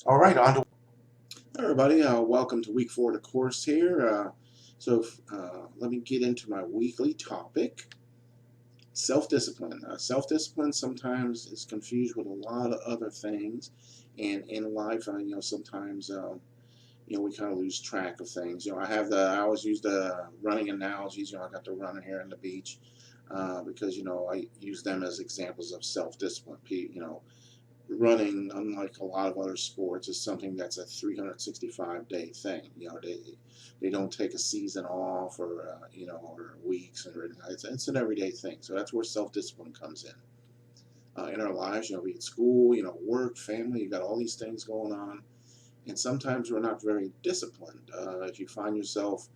All right, on to Hi everybody, welcome to week 4 of the course here. Let me get into my weekly topic, self-discipline. Self-discipline sometimes is confused with a lot of other things, and in life, sometimes we kind of lose track of things. I always use the running analogies. I got the runner here on the beach because I use them as examples of self-discipline. Running, unlike a lot of other sports, is something that's a 365-day thing. They don't take a season off or weeks, and it's an everyday thing. So that's where self-discipline comes in our lives. Be it school, work, family. You got all these things going on, and sometimes we're not very disciplined. If you find yourself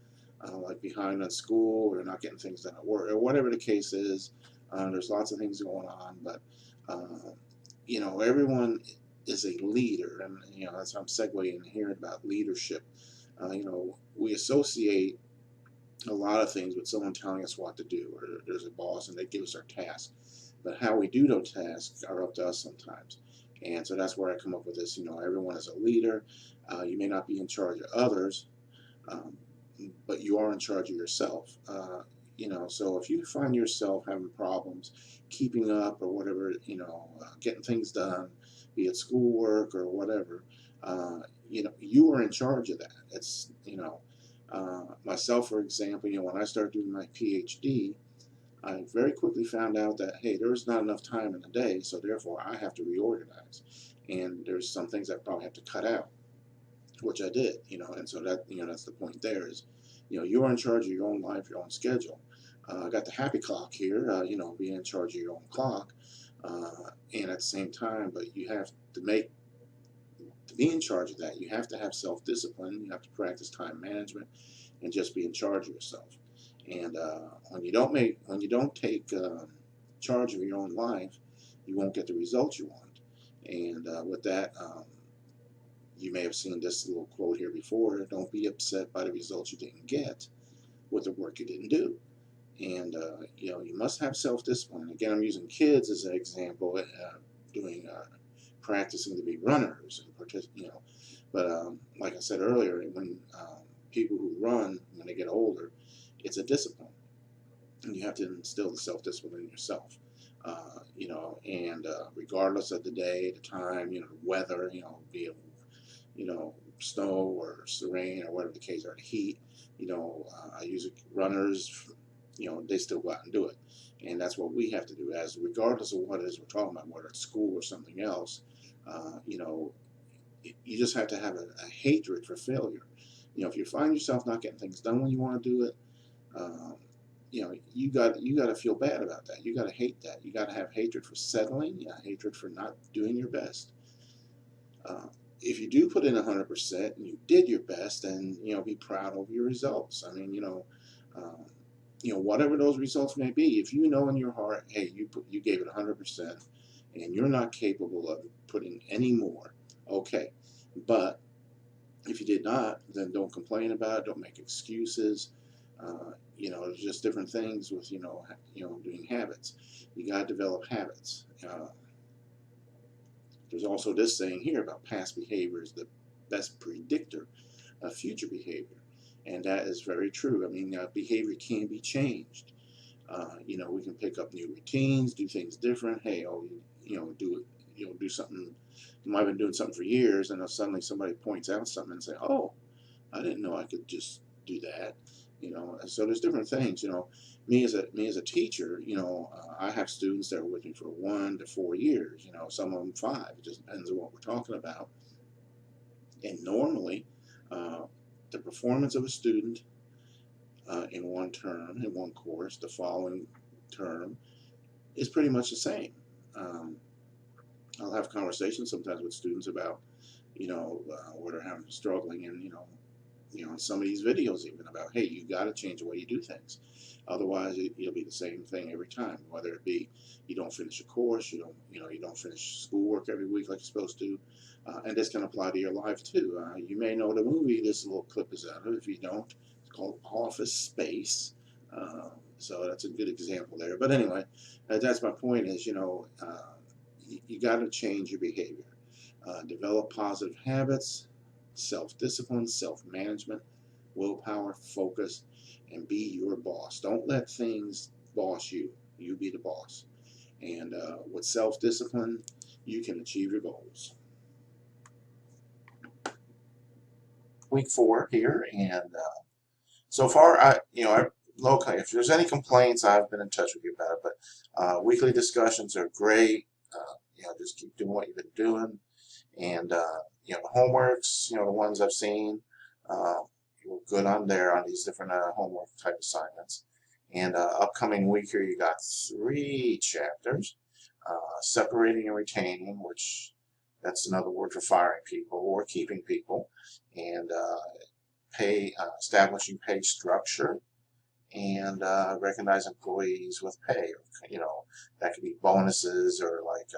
like behind on school or not getting things done at work or whatever the case is, there's lots of things going on, but uh, everyone is a leader, and that's how I'm segueing here about leadership. We associate a lot of things with someone telling us what to do, or there's a boss and they give us our tasks. But how we do those tasks are up to us sometimes. And so that's where I come up with this. Everyone is a leader. You may not be in charge of others, um, but you are in charge of yourself. So if you find yourself having problems keeping up or whatever, getting things done, be it schoolwork or whatever, you are in charge of that. Myself, for example, when I started doing my PhD, I very quickly found out that, hey, there's not enough time in the day, so therefore I have to reorganize. And there's some things I probably have to cut out, which I did, and so that's the point there is, you're in charge of your own life, your own schedule. I got the happy clock here, being in charge of your own clock, and at the same time, but you have to make to be in charge of that. You have to have self-discipline. You have to practice time management, and just be in charge of yourself. And when you don't take charge of your own life, you won't get the results you want. And with that, you may have seen this little quote here before: "Don't be upset by the results you didn't get with the work you didn't do." And you must have self-discipline. Again, I'm using kids as an example, doing practicing to be runners and But like I said earlier, when people who run when they get older, it's a discipline, and you have to instill the self-discipline in yourself. And regardless of the day, the time, the weather, be it snow or rain or whatever the case, or the heat. I use runners. They still go out and do it, and that's what we have to do. As regardless of what it is we're talking about, whether it's school or something else, uh, you know, you just have to have a hatred for failure. If you find yourself not getting things done when you want to do it, um, you got to feel bad about that. You got to hate that. You got to have hatred for settling, hatred for not doing your best. Uh, if you do put in 100% and you did your best, then be proud of your results. I mean, um, whatever those results may be. If you know in your heart, hey, you gave it 100%, and you're not capable of putting any more, okay. But if you did not, then don't complain about it. Don't make excuses. There's just different things with doing habits. You got to develop habits. There's also this saying here about past behavior is the best predictor of future behavior, and that is very true. I mean, behavior can be changed. We can pick up new routines, do things different. Hey, do it. Do something. You might have been doing something for years, and then suddenly somebody points out something and say, "Oh, I didn't know I could just do that." So there's different things. Me as a teacher, I have students that are with me for 1 to 4 years. Some of them 5. It just depends on what we're talking about. And normally, uh, the performance of a student in one term, in one course, the following term is pretty much the same. Um, I'll have conversations sometimes with students about, where they're having struggling, and some of these videos even about, hey, you got to change the way you do things. Otherwise, it'll be the same thing every time. Whether it be you don't finish a course, you don't finish schoolwork every week like you're supposed to, and this can apply to your life too. You may know the movie this little clip is out of. If you don't, it's called Office Space. So that's a good example there. But anyway, that's my point. Is you got to change your behavior. Develop positive habits, self-discipline, self-management, willpower, focus, and be your boss. Don't let things boss you. You be the boss. And with self-discipline, you can achieve your goals. Week 4 here, and so far, locally, if there's any complaints, I've been in touch with you about it. But weekly discussions are great. Just keep doing what you've been doing, and the homeworks, the ones I've seen, you're good on there on these different homework type assignments. And upcoming week here, you got 3 chapters: separating and retaining, which that's another word for firing people or keeping people, and establishing pay structure, and recognize employees with pay. That could be bonuses, or like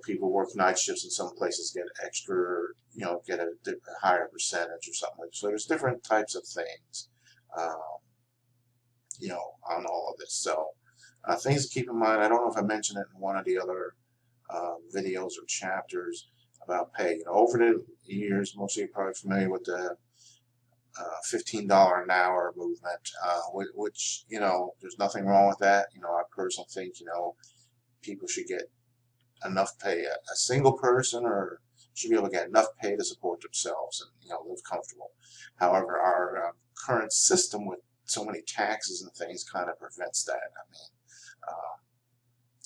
people work night shifts in some places get extra, get a higher percentage or something. So there's different types of things, on all of this. So things to keep in mind. I don't know if I mentioned it in one of the other videos or chapters about pay. Over the years, most of you are probably familiar with the $15 an hour movement, which, there's nothing wrong with that. I personally think, people should get enough pay. A single person or should be able to get enough pay to support themselves and, live comfortable. However, our current system with so many taxes and things kind of prevents that.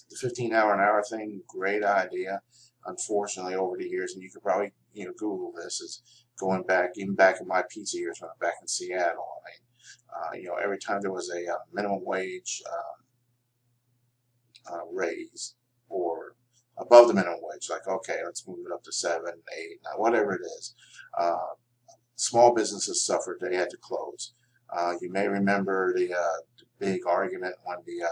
The 15-hour an hour thing, great idea. Unfortunately, over the years, and you could probably, Google this, is going back, even back in my pizza years when I'm back in Seattle. Every time there was a minimum wage raise, or above the minimum wage, like, okay, let's move it up to 7, 8, 9, whatever it is. Small businesses suffered; they had to close. You may remember the big argument when the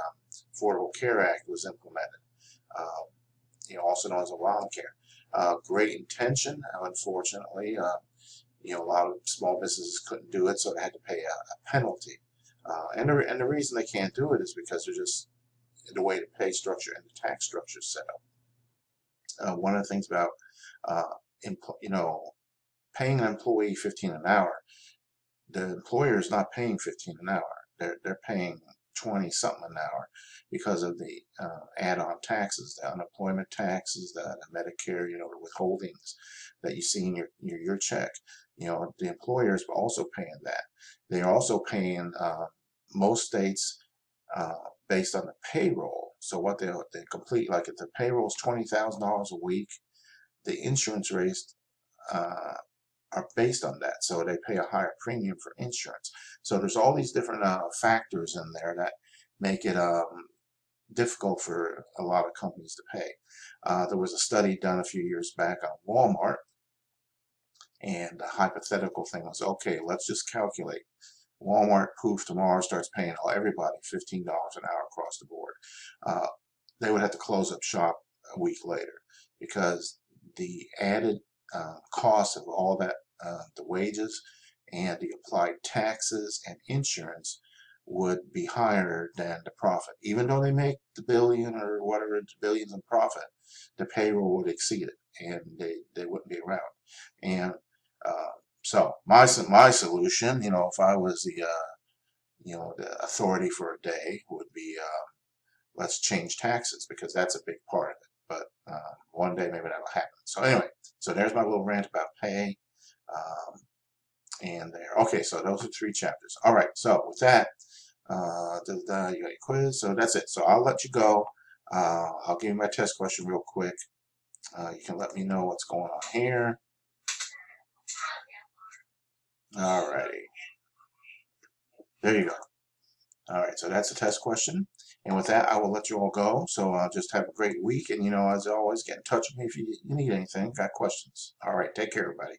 Affordable Care Act was implemented. Also known as Obamacare. Great intention. Unfortunately, a lot of small businesses couldn't do it, so they had to pay a penalty. And the reason they can't do it is because they're just the way the pay structure and the tax structure is set up. One of the things about paying an employee $15 an hour, the employer is not paying $15 an hour. They're paying 20 something an hour because of the add-on taxes, the unemployment taxes, the Medicare, the withholdings that you see in your check. The employers are also paying that. They're also paying most states based on the payroll. So what they complete, like if the payroll is $20,000 a week, the insurance rates are based on that. So they pay a higher premium for insurance. So there's all these different factors in there that make it difficult for a lot of companies to pay. There was a study done a few years back on Walmart, and the hypothetical thing was, okay, let's just calculate. Walmart, poof, tomorrow starts paying everybody $15 an hour across the board. They would have to close up shop a week later, because the added cost of all that, the wages and the applied taxes and insurance, would be higher than the profit. Even though they make the billion or whatever, billions in profit, the payroll would exceed it, and they wouldn't be around. And so my solution, if I was the authority for a day, would be let's change taxes, because that's a big part of it. But one day maybe that'll happen. So anyway, so there's my little rant about pay. And there. Okay, so those are 3 chapters. All right, so with that, you got your quiz, so that's it. So I'll let you go. I'll give you my test question real quick. You can let me know what's going on here. All righty. There you go. All right, so that's a test question. And with that, I will let you all go. So just have a great week. And, as always, get in touch with me if you need anything, got questions. All right, take care, everybody.